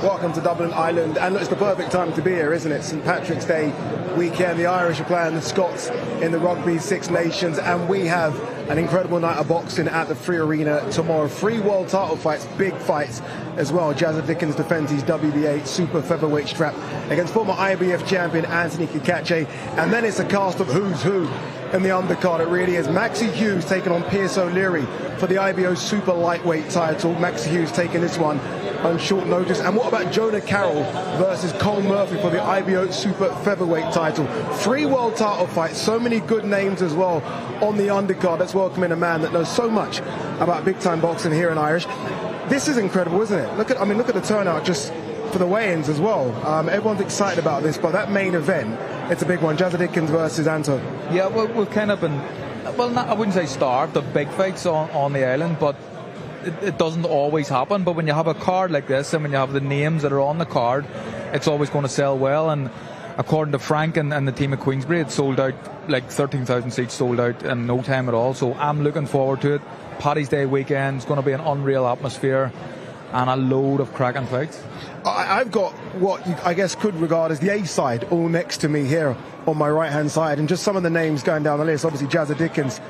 Welcome to Dublin, Ireland, and look, it's the perfect time to be here, isn't it? St Patrick's Day weekend, the Irish are playing the Scots in the Rugby Six Nations, and we have an incredible night of boxing at the Free Arena tomorrow. 3 world title fights, big fights as well. Jazza Dickens defends his WBA super featherweight strap against former IBF champion Anthony Cacace, and then it's a cast of who's who in the undercard. It really is. Maxi Hughes taking on O'Leary for the IBO super lightweight title. Maxi Hughes taking this one on short notice. And what about Jono Carroll versus Colm Murphy for the IBO super featherweight title? 3 world title fights, so many good names as well on the undercard. Let's welcome in a man that knows so much about big time boxing here in Irish. This is incredible, isn't it? Look at the turnout just for the weigh-ins as well. Everyone's excited about this, but that main event, it's a big one. Jazza Dickens versus Anto. Yeah, well, we've kind of been, well, I wouldn't say starved of big fights on the island, but it doesn't always happen. But when you have a card like this, and when you have the names that are on the card, it's always going to sell well. And according to Frank and the team at Queensberry, it sold out, like 13,000 seats sold out in no time at all. So I'm looking forward to it. Paddy's Day weekend is going to be an unreal atmosphere and a load of cracking fights. I've got what I guess could regard as the A side all next to me here on my right hand side, and just some of the names going down the list. Obviously Jazza Dickens,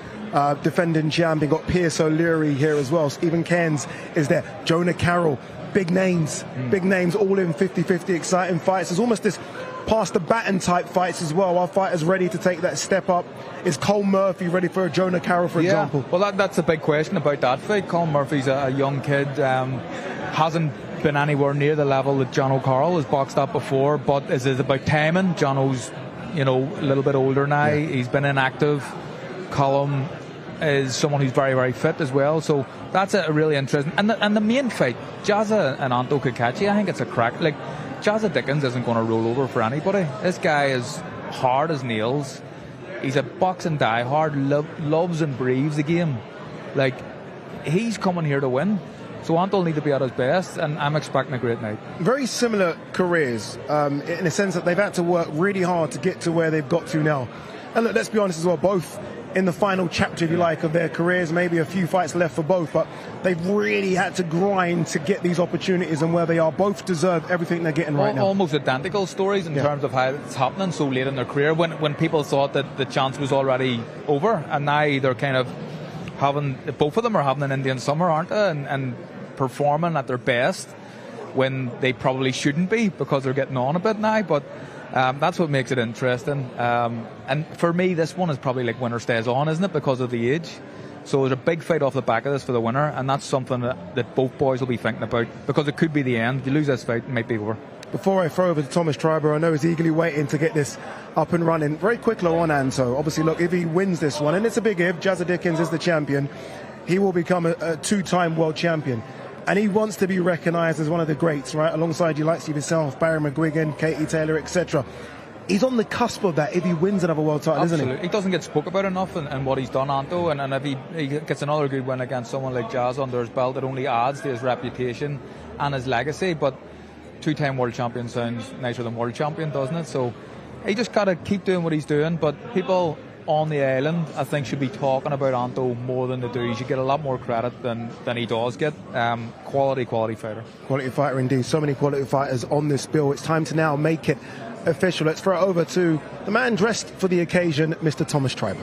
defending champion, got O'Leary here as well. Even Cairns is there. Jono Carroll, big names all in 50-50 exciting fights. There's almost this pass the baton type fights as well. Our fighters ready to take that step up. Is Colm Murphy ready for a Jono Carroll, for example? Well, that's a big question about that fight. Colm Murphy's a young kid, hasn't been anywhere near the level that Jono Carroll has boxed up before, but is it about timing? Jono's, a little bit older now. Yeah. He's been inactive. Colm is someone who's very, very fit as well. So that's a really interesting. And the main fight, Jazza and Anto Cacace, I think it's a crack. Like, Jazza Dickens isn't going to roll over for anybody. This guy is hard as nails. He's a boxing diehard, loves and breathes the game. Like, he's coming here to win. So Anto will need to be at his best, and I'm expecting a great night. Very similar careers, in the sense that they've had to work really hard to get to where they've got to now. And look, let's be honest as well, both in the final chapter, if you like, of their careers, maybe a few fights left for both, but they've really had to grind to get these opportunities, and where they are, both deserve everything they're getting right now. Almost identical stories in terms of how it's happening so late in their career, when people thought that the chance was already over, and now they're kind of having, both of them are having an Indian summer, aren't they, and performing at their best when they probably shouldn't be, because they're getting on a bit now. But that's what makes it interesting. And for me, this one is probably like winner stays on, isn't it, because of the age? So there's a big fight off the back of this for the winner, and that's something that both boys will be thinking about, because it could be the end. If you lose this fight, it might be over. Before I throw over to Thomas Treiber, I know he's eagerly waiting to get this up and running. Very quickly on Anto. Obviously, look, if he wins this one, and it's a big if, Jazza Dickens is the champion, he will become a 2-time world champion. And he wants to be recognised as one of the greats, right? Alongside you like yourself, Barry McGuigan, Katie Taylor, etc. He's on the cusp of that if he wins another world title, Absolutely. isn't he? He doesn't get spoke about enough and what he's done, Anto. And if he gets another good win against someone like Jazz under his belt, it only adds to his reputation and his legacy. But 2-time world champion sounds nicer than world champion, doesn't it? So he just got to keep doing what he's doing. But people on the island, I think, should be talking about Anto more than they do. He should get a lot more credit than he does get. Quality fighter. Quality fighter indeed. So many quality fighters on this bill. It's time to now make it official. Let's throw it over to the man dressed for the occasion, Mr. Thomas Treiber.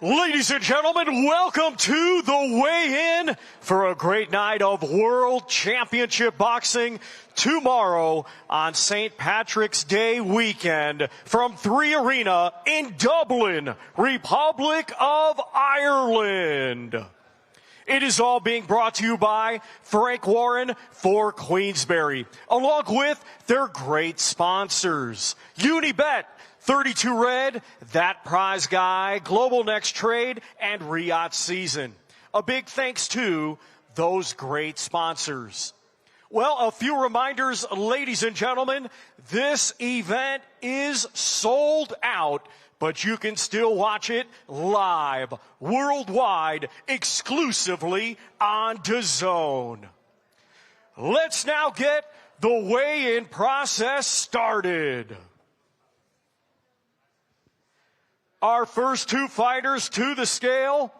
Ladies and gentlemen, welcome to the weigh-in for a great night of World Championship Boxing tomorrow on St. Patrick's Day weekend from 3 Arena in Dublin, Republic of Ireland. It is all being brought to you by Frank Warren for Queensberry, along with their great sponsors, Unibet, 32 Red, That Prize Guy, Global Next Trade, and Riyadh Season. A big thanks to those great sponsors. Well, a few reminders, ladies and gentlemen. This event is sold out, but you can still watch it live, worldwide, exclusively on DAZN. Let's now get the weigh-in process started. Our first 2 fighters to the scale,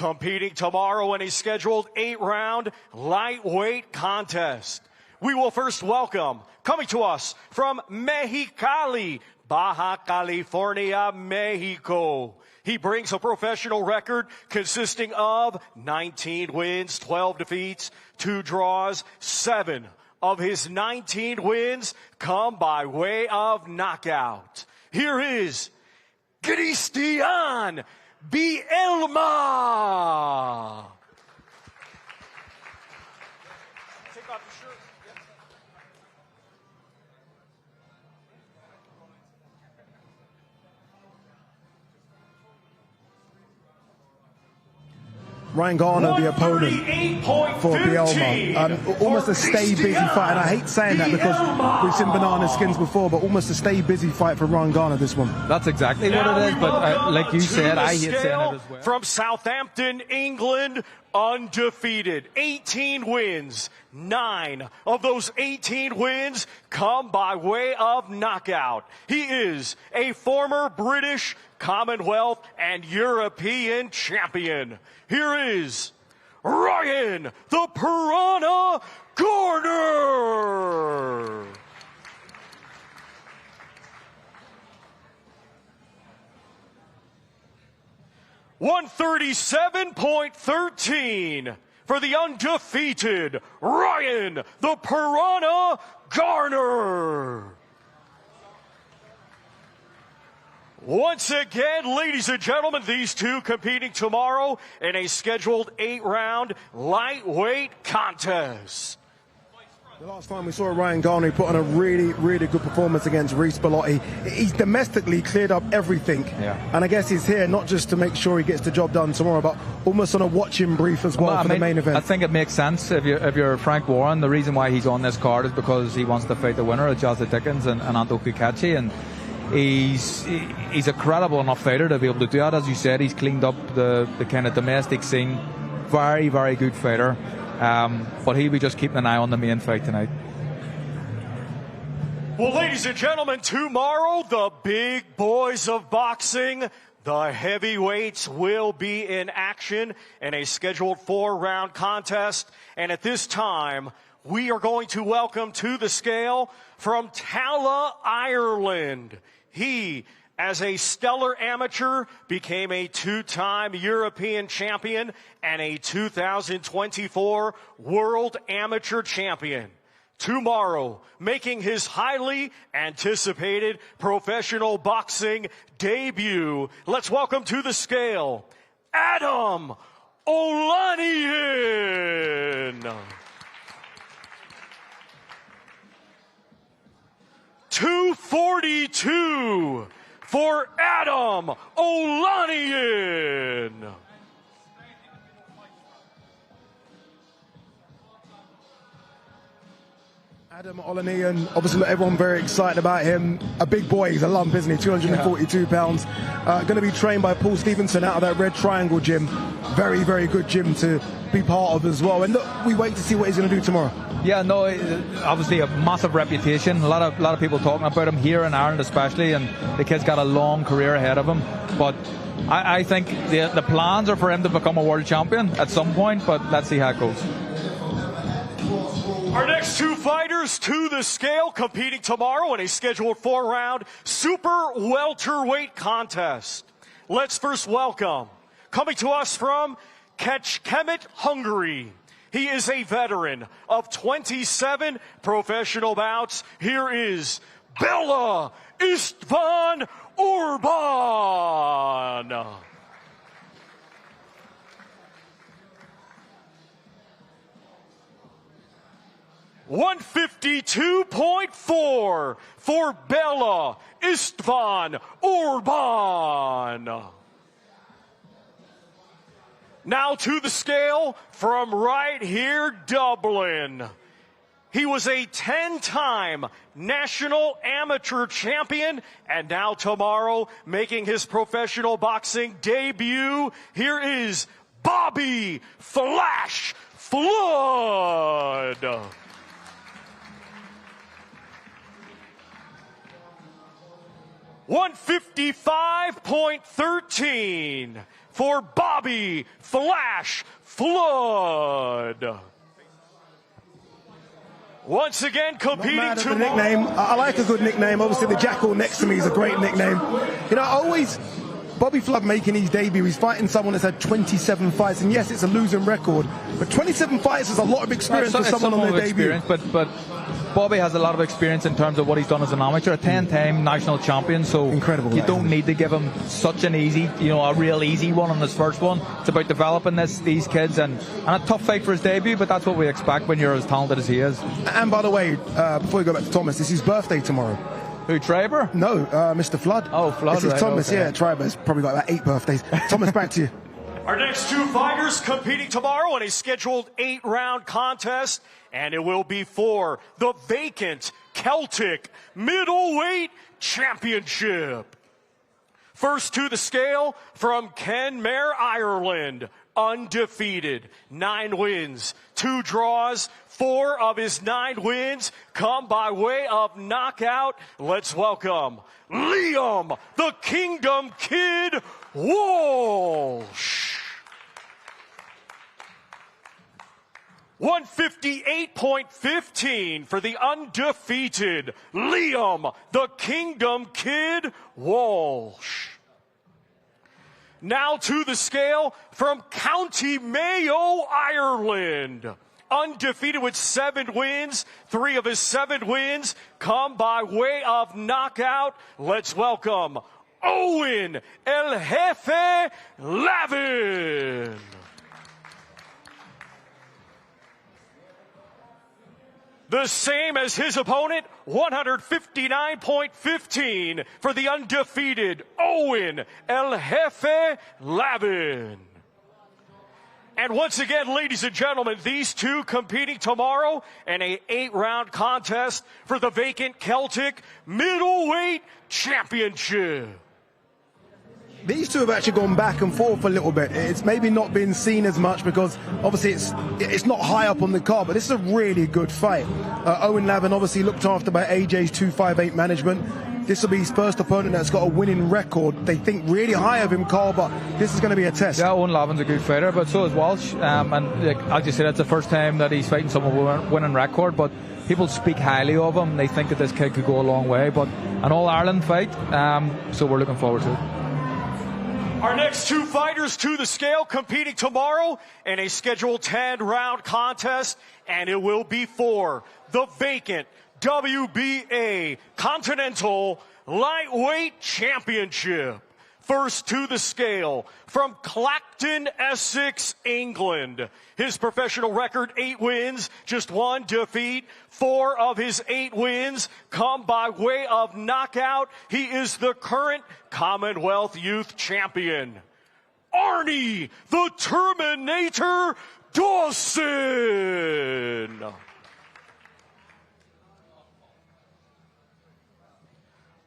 competing tomorrow in a scheduled 8-round lightweight contest. We will first welcome, coming to us from Mexicali, Baja California, Mexico. He brings a professional record consisting of 19 wins, 12 defeats, 2 draws. 7 of his 19 wins come by way of knockout. Here is Cristian Bielma. Take off your shirt. Ryan Garner, the opponent for Bielma. Almost a stay busy fight, and I hate saying that because we've seen banana skins before, but almost a stay busy fight for Ryan Garner, this one. That's exactly what it is, but like you said, I hate saying it as well. From Southampton, England, undefeated. 18 wins. 9 of those 18 wins come by way of knockout. He is a former British, Commonwealth, and European champion. Here is Ryan the Piranha Garner. $137.13 for the undefeated Ryan the Piranha Garner. Once again, ladies and gentlemen, these two competing tomorrow in a scheduled 8-round lightweight contest. The last time we saw Ryan Garner, he put on a really, really good performance against Reece Bellotti. He's domestically cleared up everything. Yeah. And I guess he's here not just to make sure he gets the job done tomorrow, but almost on a watching brief as well for the main event. I think it makes sense if you're Frank Warren. The reason why he's on this card is because he wants to fight the winner of Jazza Dickens and Anto Cacace, and he's a credible enough fighter to be able to do that. As you said, he's cleaned up the kind of domestic scene. Very, very good fighter. But he'll be just keeping an eye on the main fight tonight. Well, ladies and gentlemen, tomorrow, the big boys of boxing, the heavyweights, will be in action in a scheduled 4-round contest. And at this time, we are going to welcome to the scale from Tala, Ireland. He, as a stellar amateur, became a 2-time European champion and a 2024 World Amateur Champion. Tomorrow, making his highly anticipated professional boxing debut, let's welcome to the scale, Adam Olaniyan. 242 for Adam Olaniyan. Adam Olaniyan, obviously everyone very excited about him. A big boy, he's a lump, isn't he? 242 pounds. Going to be trained by Paul Stevenson out of that Red Triangle gym. Very, very good gym to be part of as well. And look, we wait to see what he's going to do tomorrow. Yeah, no, obviously a massive reputation. A lot of people talking about him here in Ireland especially, and the kid's got a long career ahead of him. But I think the plans are for him to become a world champion at some point, but let's see how it goes. Our next two fighters to the scale competing tomorrow in a scheduled 4-round super welterweight contest. Let's first welcome, coming to us from Cacace, Hungary. He is a veteran of 27 professional bouts. Here is Bela Orban. $152.4 for Bela Orban. Now to the scale from right here, Dublin. He was a 10-time national amateur champion, and now tomorrow making his professional boxing debut. Here is Bobby Flash Flood. $155.13 for Bobby Flash Flood. Once again, competing to nickname. I like a good nickname. Obviously, the Jackal next to me is a great nickname. You know, Bobby Flood making his debut, he's fighting someone that's had 27 fights, and yes, it's a losing record, but 27 fights is a lot of experience for someone on their debut. But Bobby has a lot of experience in terms of what he's done as an amateur, a 10-time national champion, so incredible. You don't need to give him such an easy, a real easy one on his first one. It's about developing these kids and a tough fight for his debut, but that's what we expect when you're as talented as he is. And by the way, before we go back to Thomas, it's his birthday tomorrow. Who, Triber? No, Mr. Flood. Oh, Flood. This is Thomas, okay. Yeah, Triber's probably got about 8 birthdays. Thomas, back to you. Our next 2 fighters competing tomorrow in a scheduled 8-round contest, and it will be for the vacant Celtic Middleweight Championship. First to the scale from Kenmare, Ireland, undefeated, 9 wins, 2 draws, 4 of his 9 wins come by way of knockout. Let's welcome Liam, the Kingdom Kid Walsh. 158.15 for the undefeated Liam, the Kingdom Kid Walsh. Now to the scale from County Mayo, Ireland. Undefeated with 7 wins. 3 of his 7 wins come by way of knockout. Let's welcome Owen El Jefe Lavin. The same as his opponent, 159.15 for the undefeated Owen El Jefe Lavin. And once again, ladies and gentlemen, these 2 competing tomorrow in a 8-round contest for the vacant Celtic Middleweight Championship. These 2 have actually gone back and forth a little bit. It's maybe not been seen as much because obviously it's not high up on the card, but this is a really good fight. Owen Lavin obviously looked after by AJ's 258 management. This will be his first opponent that's got a winning record. They think really high of him, Carl, but this is going to be a test. Yeah, Owen Lavin's a good fighter, but so is Walsh. And as you said, it's the first time that he's fighting someone with a winning record, but people speak highly of him. They think that this kid could go a long way, but an All-Ireland fight, so we're looking forward to it. Our next 2 fighters to the scale competing tomorrow in a scheduled 10-round contest, and it will be for the vacant WBA Continental Lightweight Championship. First to the scale from Clacton, Essex, England. His professional record, 8 wins, just 1 defeat. 4 of his 8 wins come by way of knockout. He is the current Commonwealth Youth Champion, Arnie the Terminator Dawson.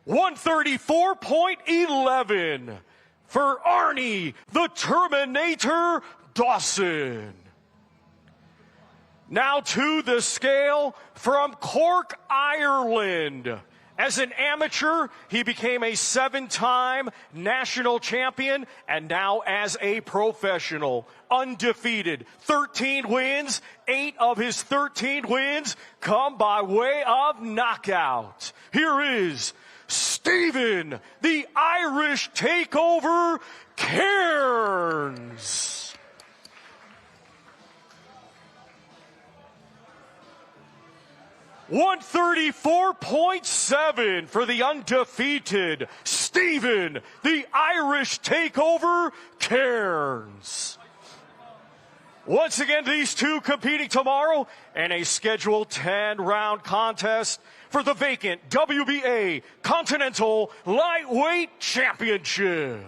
$134.11 for Arnie the Terminator Dawson. Now to the scale from Cork, Ireland. As an amateur, he became a 7-time national champion, and now as a professional, undefeated, 13 wins, 8 of his 13 wins come by way of knockout. Here is Stephen, the Irish Takeover Cairns. $134.7 for the undefeated Stephen, the Irish Takeover Cairns. Once again, these 2 competing tomorrow in a scheduled 10-round contest for the vacant WBA Continental Lightweight Championship.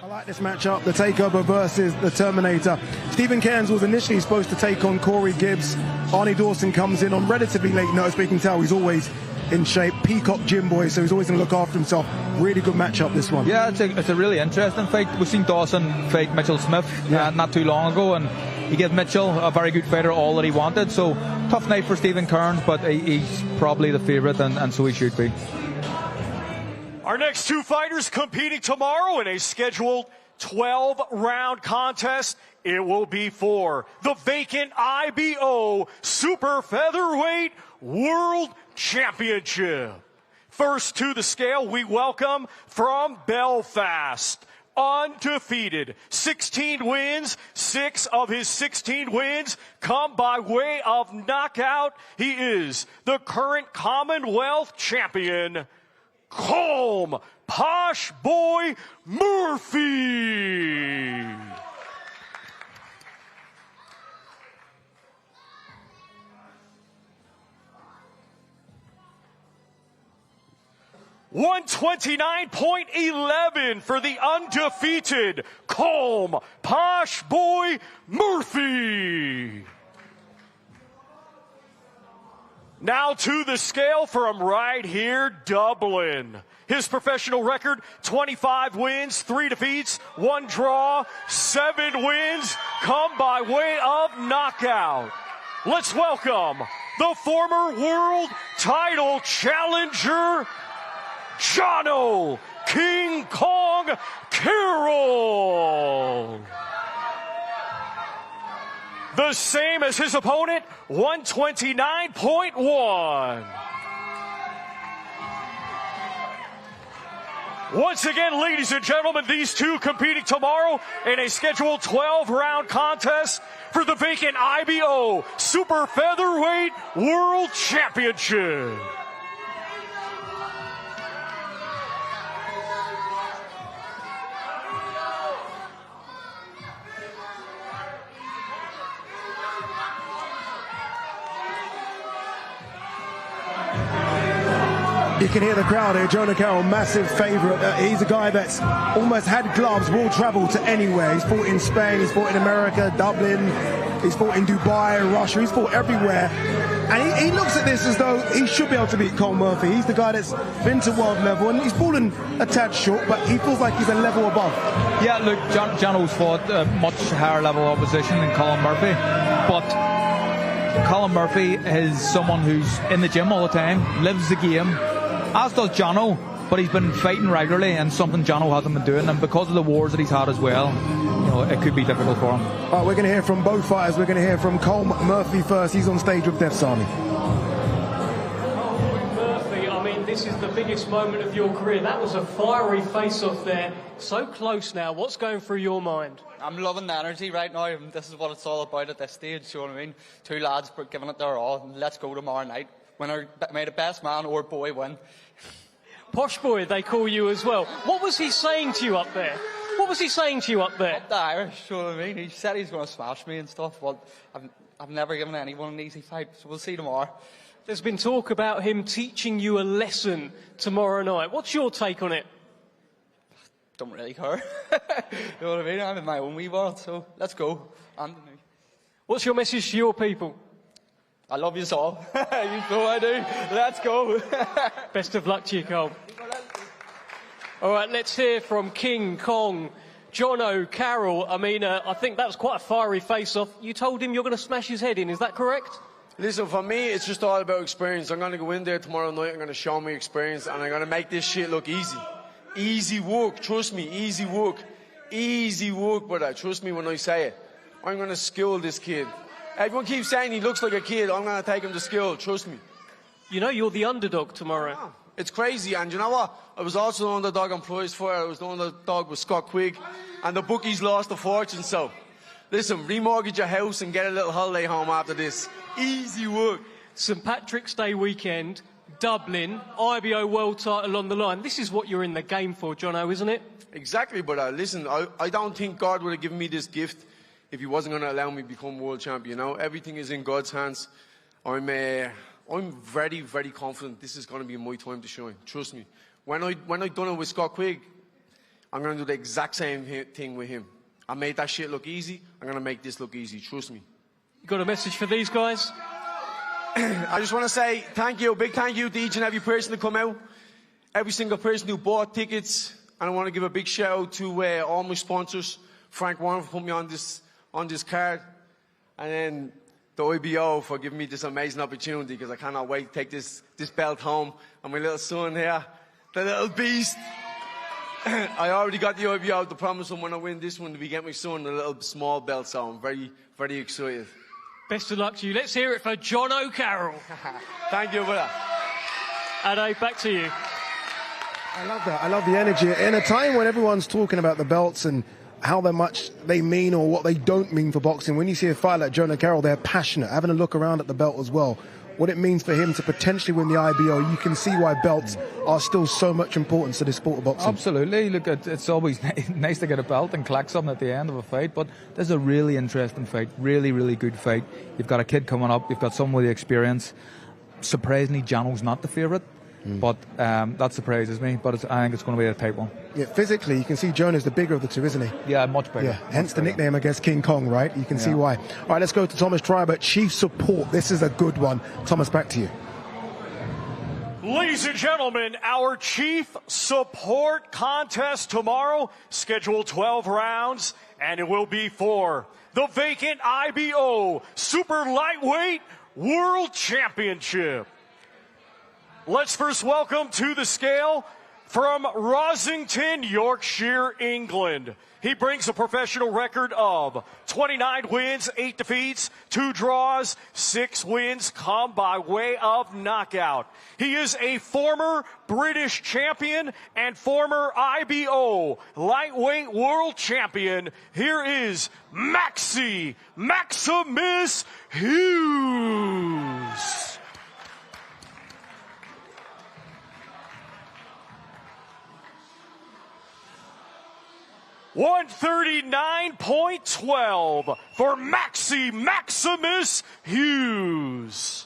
I like this matchup, the Takeover versus the Terminator. Stephen Cairns was initially supposed to take on Corey Gibbs. Arnie Dawson comes in on relatively late notice, but you can tell he's always in shape. Peacock gym boy, so he's always going to look after himself. Really good matchup, this one. Yeah, it's a really interesting fight. We've seen Dawson fight Mitchell Smith not too long ago, and he gave Mitchell, a very good fighter, all that he wanted. So tough night for Stephen Cairns, but he's probably the favourite, and so he should be. Our next 2 fighters competing tomorrow in a scheduled 12-round contest. It will be for the vacant IBO Super Featherweight World Championship. First to the scale, we welcome from Belfast, undefeated, 16 wins, 6 of his 16 wins come by way of knockout. He is the current Commonwealth champion, Colm Posh Boy Murphy. $129.11 for the undefeated Colm Posh Boy Murphy. Now to the scale from right here, Dublin. His professional record, 25 wins, 3 defeats, 1 draw, 7 wins, come by way of knockout. Let's welcome the former world title challenger, Jono King Kong Carroll. The same as his opponent, 129.1. Once again, ladies and gentlemen, these two competing tomorrow in a scheduled 12-round contest for the vacant IBO Super Featherweight World Championship. You can hear the crowd here. Jono Carroll, massive favourite. He's a guy that's almost had gloves, will travel to anywhere. He's fought in Spain, he's fought in America, Dublin, he's fought in Dubai, Russia, he's fought everywhere. And he looks at this as though he should be able to beat Colm Murphy. He's the guy that's been to world level, and he's fallen a tad short, but he feels like he's a level above. Yeah, look, Jono's fought much higher level opposition than Colm Murphy, but Colm Murphy is someone who's in the gym all the time, lives the game, as does Jono, but he's been fighting regularly, and something Jono hasn't been doing, and because of the wars that he's had as well, you know, it could be difficult for him. All right, we're going to hear from both fighters. We're going to hear from Colm Murphy first. He's on stage with Death's Army. Murphy, I mean, this is the biggest moment of your career. That was a fiery face-off there. So close now. What's going through your mind? I'm loving the energy right now. This is what it's all about at this stage, you know what I mean? 2 lads giving it their all. Let's go tomorrow night. Winner, may the best man or boy win. Posh Boy, they call you as well. What was he saying to you up there? What was he saying to you up there? Up the Irish, you know what I mean? He said he's going to smash me and stuff, but I've never given anyone an easy fight, so we'll see tomorrow. There's been talk about him teaching you a lesson tomorrow night. What's your take on it? Don't really care. You know what I mean? I'm in my own wee world, so let's go. What's your message to your people? I love you all. You know I do. Let's go. Best of luck to you, Colm. All right, let's hear from King Kong, Jono Carroll. I mean, I think that was quite a fiery face-off. You told him you're going to smash his head in, is that correct? Listen, for me, it's just all about experience. I'm going to go in there tomorrow night, I'm going to show me experience, and I'm going to make this shit look easy. Easy work, trust me, easy work. Easy work, brother, trust me when I say it. I'm going to skill this kid. Everyone keeps saying he looks like a kid. I'm going to take him to skill, trust me. You know you're the underdog tomorrow. Yeah, it's crazy, and you know what? I was also the underdog on prize fight. I was the underdog with Scott Quigg, and the bookies lost a fortune, so listen, remortgage your house and get a little holiday home after this. Easy work. St Patrick's Day weekend, Dublin, IBO world title on the line. This is what you're in the game for, Jono, isn't it? Exactly, but listen, I don't think God would have given me this gift if he wasn't going to allow me to become world champion. You know, everything is in God's hands. I'm very, very confident this is going to be my time to shine. Trust me. When I done it with Scott Quigg, I'm going to do the exact same thing with him. I made that shit look easy. I'm going to make this look easy. Trust me. You got a message for these guys? I just want to say thank you, a big thank you to each and every person who come out, every single person who bought tickets, and I want to give a big shout out to all my sponsors, Frank Warren for putting me on this card, and then the IBO for giving me this amazing opportunity, because I cannot wait to take this belt home, and my little son here, the little beast, I already got the IBO out to promise him when I win this one, we get my son a little small belt, so I'm very, very excited. Best of luck to you. Let's hear it for Jono Carroll. Thank you for that. Ade, back to you. I love that. I love the energy. In a time when everyone's talking about the belts and how much they mean or what they don't mean for boxing, when you see a fighter like Jono Carroll, they're passionate. Having a look around at the belt as well, what it means for him to potentially win the IBO, you can see why belts are still so much importance to the sport of boxing. Absolutely. Look, it's always nice to get a belt and collect something at the end of a fight, but there's a really interesting fight, really, really good fight. You've got a kid coming up, you've got someone with the experience. Surprisingly, Jono's not the favourite. But that surprises me. But I think it's going to be a tight one. Yeah, physically, you can see Jono's the bigger of the two, isn't he? Yeah, much bigger. Yeah, hence the nickname, I guess, King Kong, right? You can see why. All right, let's go to Thomas Triber, Chief Support. This is a good one. Thomas, back to you. Ladies and gentlemen, our Chief Support contest tomorrow, scheduled 12 rounds, and it will be for the vacant IBO Super Lightweight World Championship. Let's first welcome to the scale from Rosington, Yorkshire, England. He brings a professional record of 29 wins, 8 defeats, 2 draws, 6 wins come by way of knockout. He is a former British champion and former IBO lightweight world champion. Here is Maximus Hughes. 139.12 for Maximus Hughes.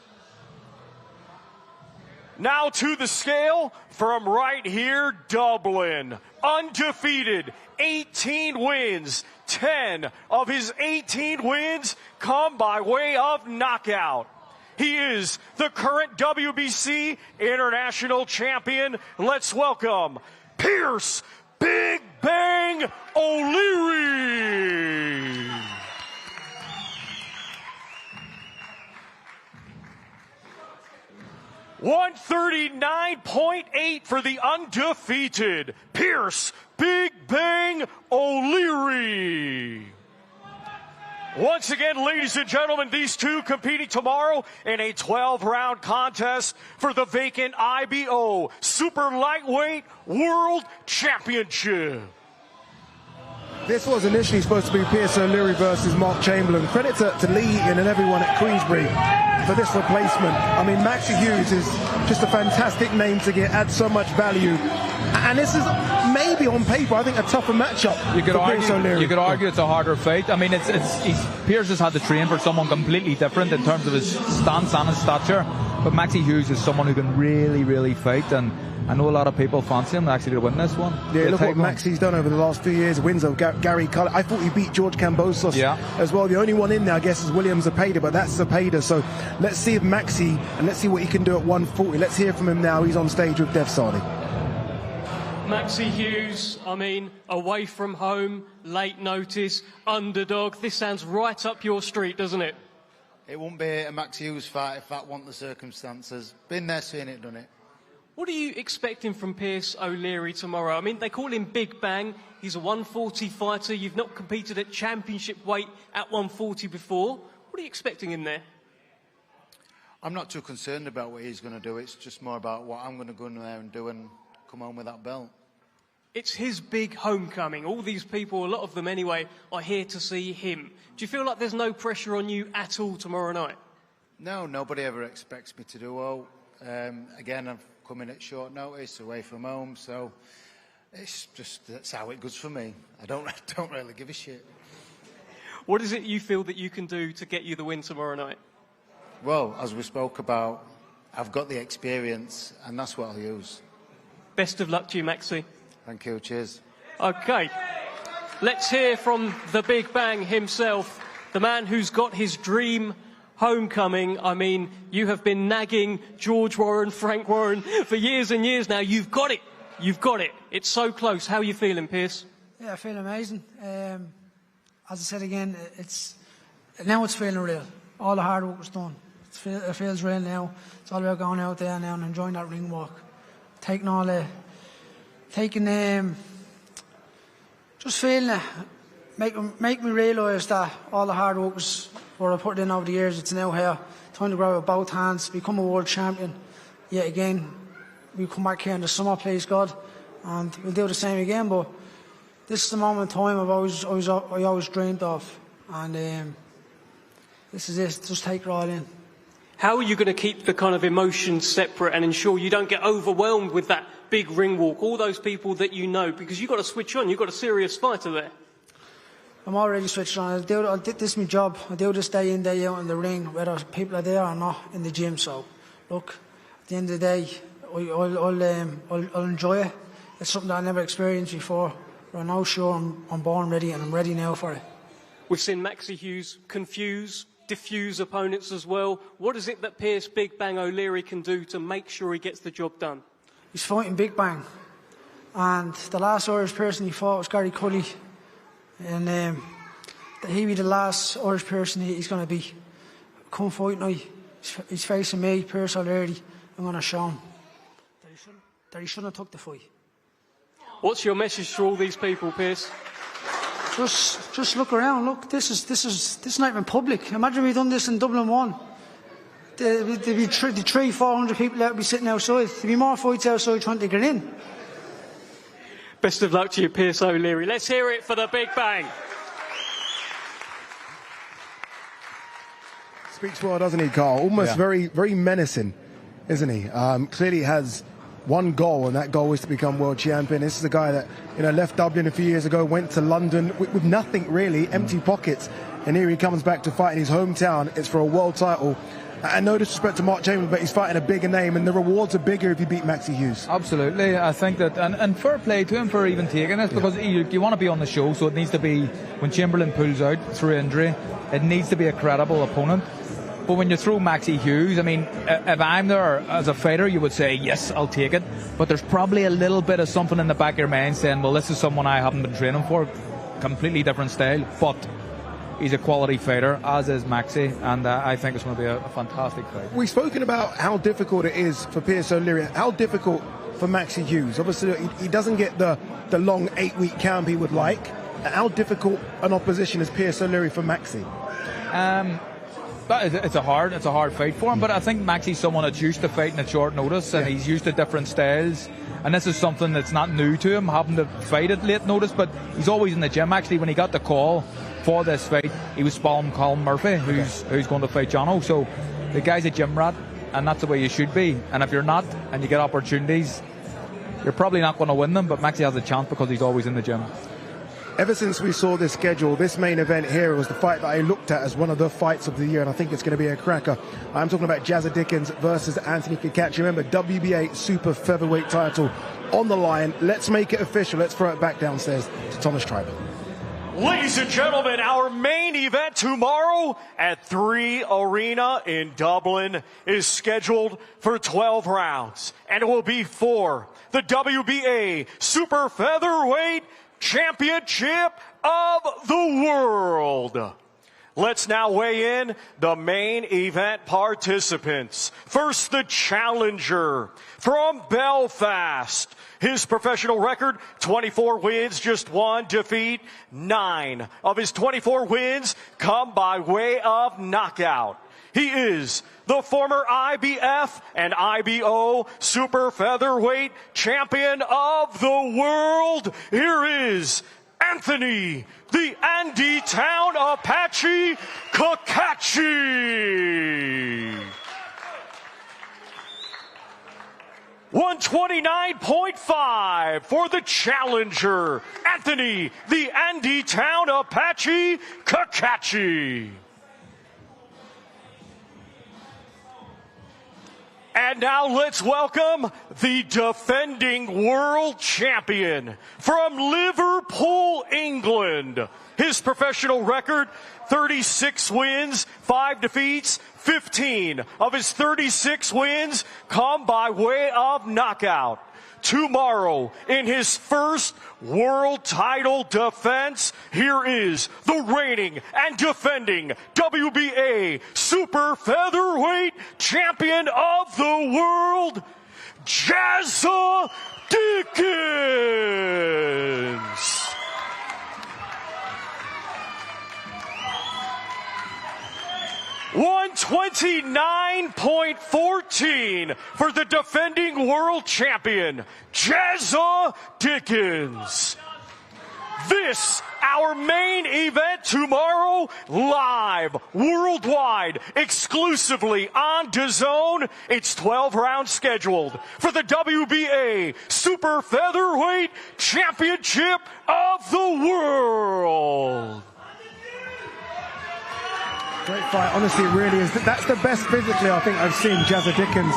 Now to the scale from right here, Dublin. Undefeated, 18 wins. 10 of his 18 wins come by way of knockout. He is the current WBC International Champion. Let's welcome Pierce Big Bang O'Leary. $139.8 for the undefeated Pierce Big Bang O'Leary. Once again, ladies and gentlemen, these two competing tomorrow in a 12-round contest for the vacant IBO Super Lightweight World Championship. This was initially supposed to be Pierce O'Leary versus Mark Chamberlain. Credit to Lee and everyone at Queensberry for this replacement. I mean, Maxi Hughes is just a fantastic name to get, adds so much value. And this is maybe on paper, I think, a tougher matchup. You could argue it's a harder fight. I mean, Pierce has had to train for someone completely different in terms of his stance and his stature. But Maxi Hughes is someone who can really, really fight, and I know a lot of people fancy him actually to win this one. Yeah, look what Maxi's done over the last few years. Wins of Gary Cullen. I thought he beat George Kambosos as well. The only one in there, I guess, is William Zepeda, but that's Zepeda. So let's see if Maxi, and let's see what he can do at 140. Let's hear from him now. He's on stage with Dev Sadi. Maxi Hughes, I mean, away from home, late notice, underdog. This sounds right up your street, doesn't it? It won't be a Maxi Hughes fight if that weren't the circumstances. Been there, seen it, done it. What are you expecting from Pierce O'Leary tomorrow? I mean, they call him Big Bang. He's a 140 fighter. You've not competed at championship weight at 140 before. What are you expecting in there? I'm not too concerned about what he's going to do. It's just more about what I'm going to go in there and do and come home with that belt. It's his big homecoming. All these people, a lot of them anyway, are here to see him. Do you feel like there's no pressure on you at all tomorrow night? No, nobody ever expects me to do well. Again, I've come in at short notice, away from home, so it's just, that's how it goes for me. I don't really give a shit. What is it you feel that you can do to get you the win tomorrow night? Well, as we spoke about, I've got the experience, and that's what I'll use. Best of luck to you, Maxi. Thank you, cheers. Okay, let's hear from the Big Bang himself, the man who's got his dream homecoming. I mean, you have been nagging George Warren, Frank Warren for years and years now. You've got it. You've got it. It's so close. How are you feeling, Pierce? Yeah, I feel amazing. As I said again, now it's feeling real. All the hard work was done. It feels real now. It's all about going out there now and enjoying that ring walk. Taking Just feeling it, make me realise that all the hard work is what I put in over the years, it's now here. Time to grab it with both hands, become a world champion. Yet again, we come back here in the summer, please God, and we'll do the same again. But this is the moment in time I always dreamed of, and this is it. Just take it all in. How are you going to keep the kind of emotions separate and ensure you don't get overwhelmed with that big ring walk, all those people that you know, because you've got to switch on, you've got a serious fighter there? I'm already switched on. This is my job. I do this day in, day out in the ring, whether people are there or not in the gym. So, look, at the end of the day, I'll enjoy it. It's something that I never experienced before. But I'm now sure I'm born ready, and I'm ready now for it. We've seen Maxi Hughes diffuse opponents as well. What is it that Pierce Big Bang O'Leary can do to make sure he gets the job done? He's fighting Big Bang. And the last Irish person he fought was Gary Cully. And he'll be the last Irish person he's going to be. Come fight night, he's facing me, Pierce O'Leary. I'm going to show him that he shouldn't have took the fight. What's your message to all these people, Pierce? Just look around. Look, this is not even public. Imagine we done this in Dublin 1. There'd be 300-400 people that would be sitting outside. There'd be more fights outside trying to get in. Best of luck to you, Pierce O'Leary. Let's hear it for the Big Bang. Speaks well, doesn't he, Carl? Almost very, very menacing, isn't he? Clearly has one goal, and that goal is to become world champion. This is a guy that left Dublin a few years ago, went to London with nothing really, empty pockets, and here he comes back to fight in his hometown. It's for a world title. And no disrespect to Mark Chamberlain, but he's fighting a bigger name, and the rewards are bigger if you beat Maxi Hughes. Absolutely. I think that, and fair play to him for even taking it, because you want to be on the show, so it needs to be, when Chamberlain pulls out through injury, it needs to be a credible opponent. But when you throw Maxi Hughes, I mean, if I'm there as a fighter, you would say, yes, I'll take it. But there's probably a little bit of something in the back of your mind saying, well, this is someone I haven't been training for, completely different style, but he's a quality fighter, as is Maxi, and I think it's going to be a fantastic fight. We've spoken about how difficult it is for Pierce O'Leary, how difficult for Maxi Hughes. Obviously, he doesn't get the long 8-week camp he would like. How difficult an opposition is Pierce O'Leary for Maxi? But it's a hard fight for him, but I think Maxi's someone that's used to fighting at short notice, and he's used to different styles, and this is something that's not new to him, having to fight at late notice, but he's always in the gym. Actually, when he got the call for this fight, he was spelling Colm Murphy, who's going to fight Jono, so the guy's a gym rat, and that's the way you should be, and if you're not, and you get opportunities, you're probably not going to win them, but Maxi has a chance because he's always in the gym. Ever since we saw this schedule, this main event here was the fight that I looked at as one of the fights of the year, and I think it's going to be a cracker. I'm talking about Jazza Dickens versus Anthony Cacace. Remember, WBA super featherweight title on the line. Let's make it official. Let's throw it back downstairs to Thomas Tribe. Ladies and gentlemen, our main event tomorrow at 3 Arena in Dublin is scheduled for 12 rounds, and it will be for the WBA super featherweight Championship of the World. Let's now weigh in the main event participants. First, the challenger from Belfast. His professional record, 24 wins, just 1 defeat. 9 of his 24 wins come by way of knockout. He is the former IBF and IBO super featherweight champion of the world. Here is Anthony, the Andy Town Apache Cacace. 129.5 for the challenger, Anthony, the Andy Town Apache Cacace. And now let's welcome the defending world champion from Liverpool, England. His professional record, 36 wins, 5 defeats. 15 of his 36 wins come by way of knockout. Tomorrow, in his first world title defense, here is the reigning and defending WBA super featherweight champion of the world, Jazza Dickens. 29.14 for the defending world champion, Jazza Dickens. This, our main event tomorrow, live, worldwide, exclusively on DAZN. It's 12 rounds scheduled for the WBA Super Featherweight Championship of the World. Great fight, honestly, it really is. That's the best physically I think I've seen Jazza Dickens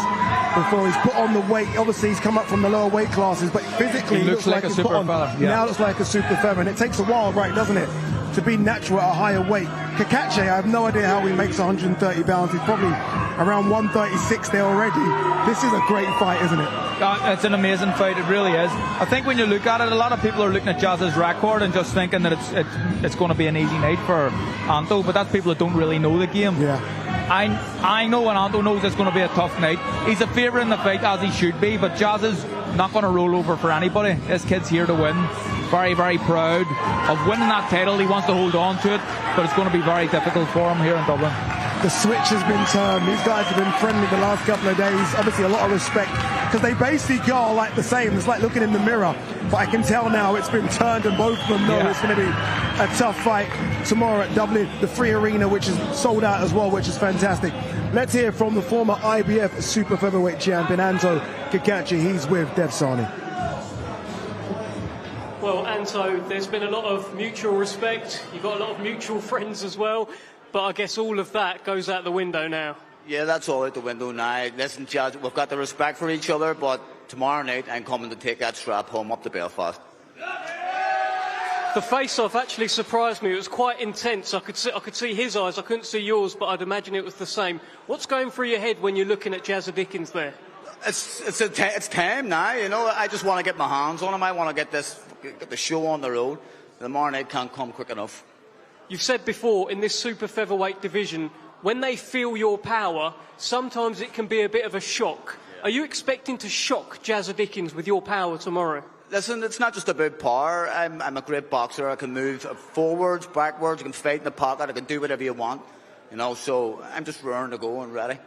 before. He's put on the weight. Obviously, he's come up from the lower weight classes, but physically he looks like a he's super put on. feather. Yeah. Now looks like a super feather, and it takes a while, right, doesn't it, to be natural at a higher weight. Cacace, I have no idea how he makes 130 pounds. He's probably around 136 there already. This is a great fight, isn't it? It's an amazing fight, it really is. I think when you look at it, a lot of people are looking at Jazza's record and just thinking that it's going to be an easy night for Anto, but that's people that don't really know the game. Yeah. I know and Anto knows it's going to be a tough night. He's a favourite in the fight, as he should be, but Jazza's not going to roll over for anybody. This kid's here to win. Very, very proud of winning that title. He wants to hold on to it, but it's going to be very difficult for him here in Dublin. The switch has been turned. These guys have been friendly the last couple of days. Obviously, a lot of respect because they basically are like the same. It's like looking in the mirror. But I can tell now it's been turned, and both of them know it's going to be a tough fight tomorrow at Dublin, the Free Arena, which is sold out as well, which is fantastic. Let's hear from the former IBF Super Featherweight champion, Anto Cacace. He's with DAZN. Well, Anto, there's been a lot of mutual respect. You've got a lot of mutual friends as well. But I guess all of that goes out the window now. Yeah, that's all out the window now. Listen, Jazz, we've got the respect for each other, but tomorrow night I'm coming to take that strap home up to Belfast. The face-off actually surprised me. It was quite intense. I could see his eyes. I couldn't see yours, but I'd imagine it was the same. What's going through your head when you're looking at Jazza Dickens there? It's time now. You know, I just want to get my hands on him. I want to get the show on the road. Tomorrow night can't come quick enough. You've said before, in this super featherweight division, when they feel your power, sometimes it can be a bit of a shock. Yeah. Are you expecting to shock Jazza Dickens with your power tomorrow? Listen, it's not just about power. I'm a great boxer. I can move forwards, backwards. I can fight in the pocket. I can do whatever you want. You know, so I'm just raring to go and ready.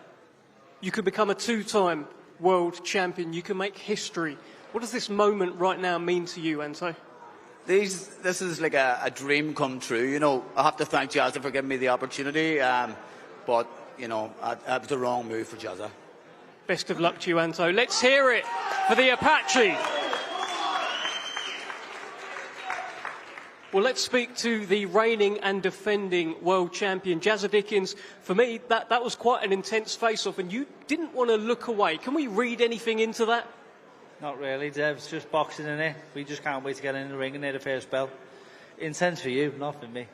You could become a two-time world champion. You can make history. What does this moment right now mean to you, Anto? This is like a dream come true. You know, I have to thank Jazza for giving me the opportunity, but, you know, that was the wrong move for Jazza. Best of luck to you, Anto. Let's hear it for the Apache. Well, let's speak to the reigning and defending world champion, Jazza Dickens. For me, that was quite an intense face-off, and you didn't want to look away. Can we read anything into that? Not really, Dev. It's just boxing in it. We just can't wait to get in the ring and hit the first bell. Intense for you, not for me.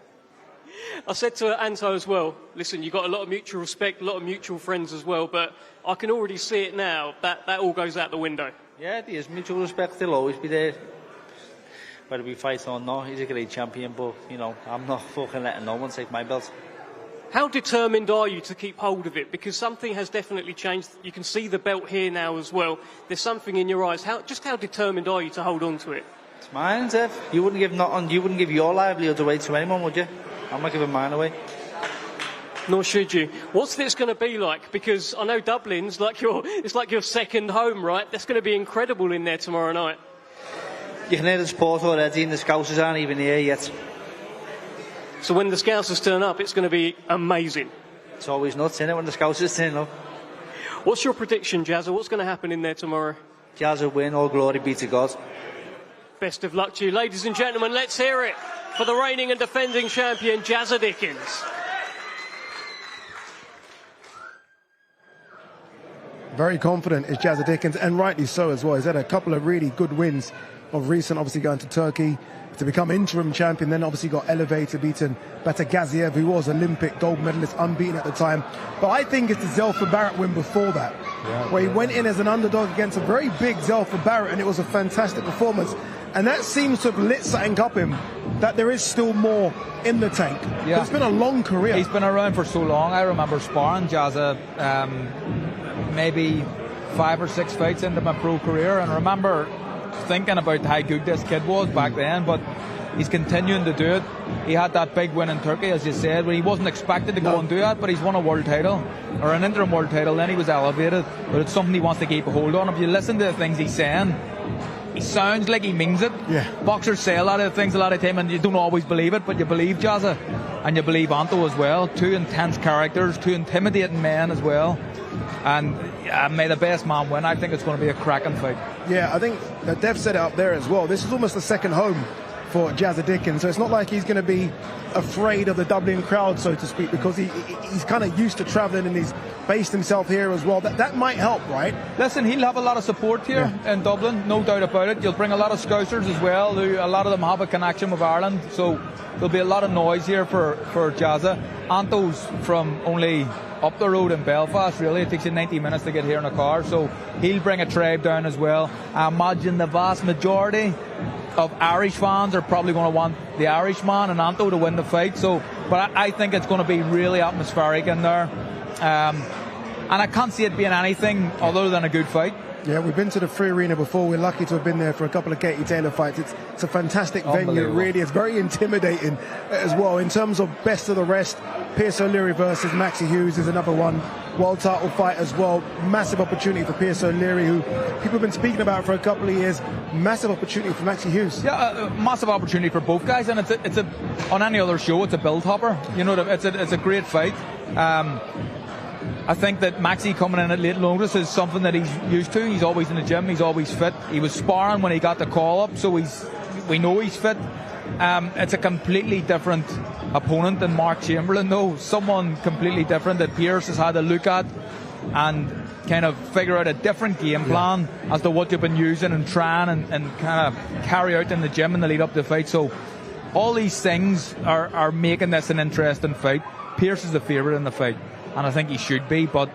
I said to Anto as well, listen, you've got a lot of mutual respect, a lot of mutual friends as well, but I can already see it now, that all goes out the window. Yeah, there's mutual respect. They'll always be there. Whether we fight or not, he's a great champion, but, you know, I'm not fucking letting no one take my belt. How determined are you to keep hold of it? Because something has definitely changed. You can see the belt here now as well. There's something in your eyes. How determined are you to hold on to it? It's mine, Dev. You wouldn't give your livelihood away to anyone, would you? I'm not giving mine away. Nor should you. What's this going to be like? Because I know Dublin's it's like your second home, right? That's going to be incredible in there tomorrow night. You can hear the support already, and the Scousers aren't even here yet. So when the Scousers turn up, it's going to be amazing. It's always nuts, isn't it, when the Scousers turn up? What's your prediction, Jazza? What's going to happen in there tomorrow? Jazza win, all glory be to God. Best of luck to you. Ladies and gentlemen, let's hear it for the reigning and defending champion, Jazza Dickens. Very confident is Jazza Dickens, and rightly so as well. He's had a couple of really good wins of recent, obviously going to Turkey to become interim champion, then obviously got elevated, beaten Batagaziev, who was Olympic gold medalist, unbeaten at the time. But I think it's the Zelfa Barrett win before that, where he went in as an underdog against a very big Zelfa Barrett, and it was a fantastic performance. And that seems to have lit something up him, that there is still more in the tank. Yeah. It's been a long career. He's been around for so long. I remember sparring Jazza maybe 5 or 6 fights into my pro career, and I remember thinking about how good this kid was back then, but He's continuing to do it. He had that big win in Turkey, as you said, where he wasn't expected to go and do that, but he's won a world title, or an interim world title, then he was elevated. But it's something he wants to keep a hold on. If you listen to the things he's saying, he sounds like he means it. Yeah. Boxers say a lot of things a lot of time, and you don't always believe it, but you believe Jazza, and you believe Anto as well. Two intense characters, two intimidating men as well. And may the best man win. I think it's going to be a cracking fight. Yeah, I think Dev said it up there as well. This is almost the second home for Jazza Dickens, so it's not like he's going to be afraid of the Dublin crowd, so to speak, because he's kind of used to travelling and he's based himself here as well. That might help, right? Listen, he'll have a lot of support here in Dublin, no doubt about it. You'll bring a lot of Scousers as well, who a lot of them have a connection with Ireland, so there'll be a lot of noise here for Jazza. Anto's from only up the road in Belfast, really. It takes you 90 minutes to get here in a car, so he'll bring a tribe down as well. I imagine the vast majority of Irish fans are probably going to want the Irishman and Anto to win the fight. So, but I think it's going to be really atmospheric in there, and I can't see it being anything other than a good fight. Yeah, we've been to the Free Arena before. We're lucky to have been there for a couple of Katie Taylor fights. It's a fantastic venue, really. It's very intimidating as well. In terms of best of the rest, Pierce O'Leary versus Maxi Hughes is another one. World title fight as well. Massive opportunity for Pierce O'Leary, who people have been speaking about for a couple of years. Massive opportunity for Maxi Hughes. Yeah, massive opportunity for both guys, and it's a on any other show, it's a build hopper. You know, it's a great fight. I think that Maxi coming in at late notice is something that he's used to. He's always in the gym. He's always fit. He was sparring when he got the call up, so we know he's fit. It's a completely different opponent than Mark Chamberlain, though. Someone completely different that Pierce has had to look at and kind of figure out a different game plan as to what you've been using and trying and kind of carry out in the gym in the lead up to the fight. So all these things are making this an interesting fight. Pierce is the favourite in the fight, and I think he should be, but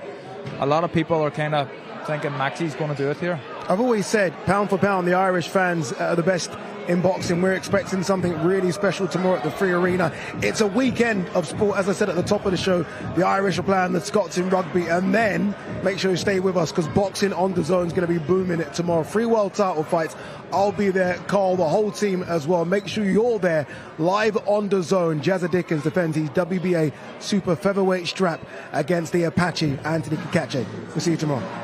a lot of people are kind of thinking Maxi's going to do it here. I've always said, pound for pound, the Irish fans are the best in boxing. We're expecting something really special tomorrow at the Free Arena. It's a weekend of sport, as I said at the top of the show. The Irish are playing the Scots in rugby, and then make sure you stay with us, because boxing on DAZN is going to be booming it tomorrow. 3 world title fights. I'll be there, Carl, the whole team as well. Make sure you're there live on DAZN. Jazza Dickens defends his WBA super featherweight strap against the Apache Anthony Cacace. We'll see you tomorrow.